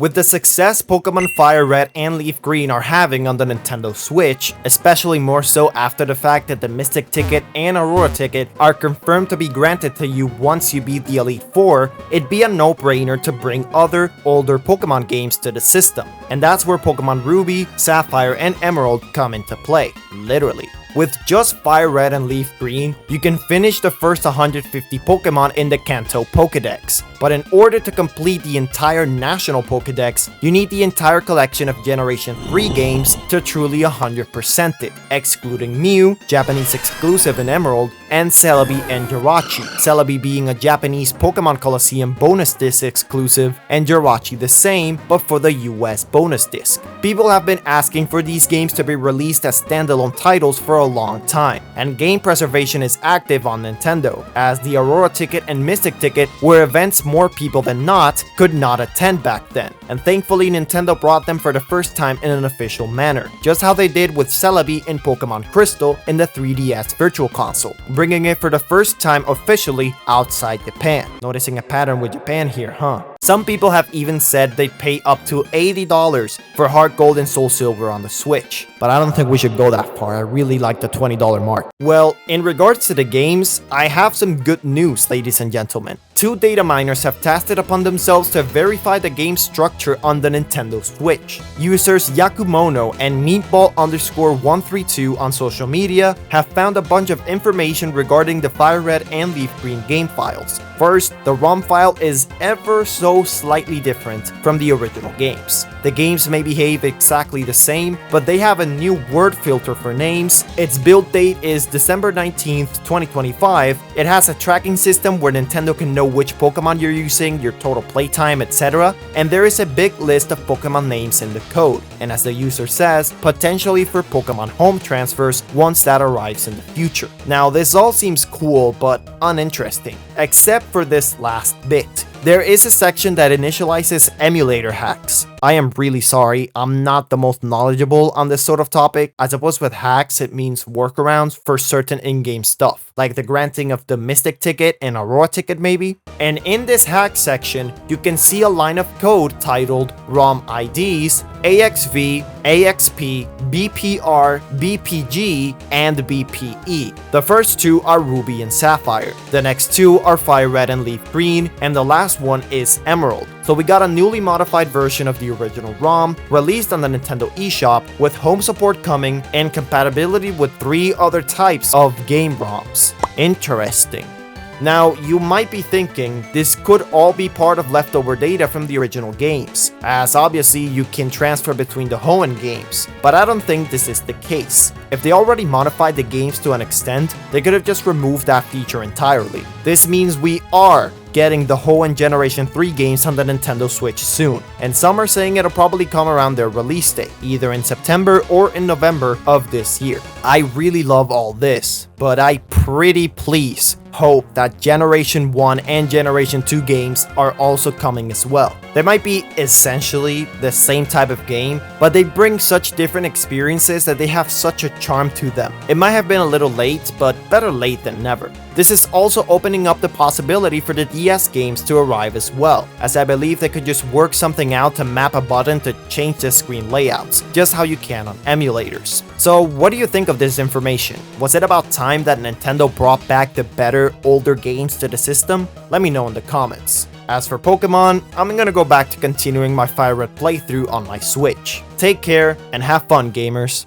With the success Pokemon Fire Red and Leaf Green are having on the Nintendo Switch, especially more so after the fact that the Mystic Ticket and Aurora Ticket are confirmed to be granted to you once you beat the Elite Four, it'd be a no-brainer to bring other, older Pokemon games to the system. And that's where Pokemon Ruby, Sapphire, and Emerald come into play, literally. With just Fire Red and Leaf Green, you can finish the first 150 Pokemon in the Kanto Pokédex. But in order to complete the entire National Pokédex, you need the entire collection of Generation 3 games to truly 100% it, excluding Mew, Japanese exclusive in Emerald, and Celebi and Jirachi. Celebi being a Japanese Pokemon Colosseum bonus disc exclusive, and Jirachi the same, but for the US bonus disc. People have been asking for these games to be released as standalone titles for a long time, and game preservation is active on Nintendo, as the Aurora Ticket and Mystic Ticket were events more people than not could not attend back then, and thankfully Nintendo brought them for the first time in an official manner, just how they did with Celebi in Pokemon Crystal in the 3DS Virtual Console, bringing it for the first time officially outside Japan. Noticing a pattern with Japan here, huh? Some people have even said they'd pay up to $80 for Heart Gold and Soul Silver on the Switch, but I don't think we should go that far. I really like the $20 mark. Well, in regards to the games, I have some good news, ladies and gentlemen. Two data miners have tasked it upon themselves to verify the game structure on the Nintendo Switch. Users Yakumono and Meatball_132 on social media have found a bunch of information regarding the Fire Red and Leaf Green game files. First, the ROM file is ever so slightly different from the original games. The games may behave exactly the same, but they have a new word filter for names. Its build date is December 19th, 2025. It has a tracking system where Nintendo can know which Pokemon you're using, your total playtime, etc. And there is a big list of Pokemon names in the code, and as the user says, potentially for Pokemon home transfers once that arrives in the future. Now this all seems cool but uninteresting, except for this last bit. There is a section that initializes emulator hacks. I am really sorry, I'm not the most knowledgeable on this sort of topic. I suppose with hacks it means workarounds for certain in-game stuff, like the granting of the Mystic Ticket and Aurora Ticket maybe. And in this hack section, you can see a line of code titled ROM IDs, AXV, AXP, BPR, BPG, and BPE. The first two are Ruby and Sapphire, the next two are Fire Red and Leaf Green, and the last one is Emerald. So we got a newly modified version of the original ROM, released on the Nintendo eShop, with home support coming and compatibility with 3 other types of game ROMs. Interesting. Now, you might be thinking this could all be part of leftover data from the original games, as obviously you can transfer between the Hoenn games, but I don't think this is the case. If they already modified the games to an extent, they could have just removed that feature entirely. This means we are getting the Hoenn Generation 3 games on the Nintendo Switch soon, and some are saying it'll probably come around their release date, either in September or in November of this year. I really love all this, but I pretty please hope that Generation 1 and Generation 2 games are also coming as well. They might be essentially the same type of game, but they bring such different experiences that they have such a charm to them. It might have been a little late, but better late than never. This is also opening up the possibility for the DS games to arrive as well, as I believe they could just work something out to map a button to change the screen layouts, just how you can on emulators. So what do you think of this information? Was it about time that Nintendo brought back the better, older games to the system? Let me know in the comments. As for Pokemon, I'm gonna go back to continuing my Fire Red playthrough on my Switch. Take care and have fun, gamers.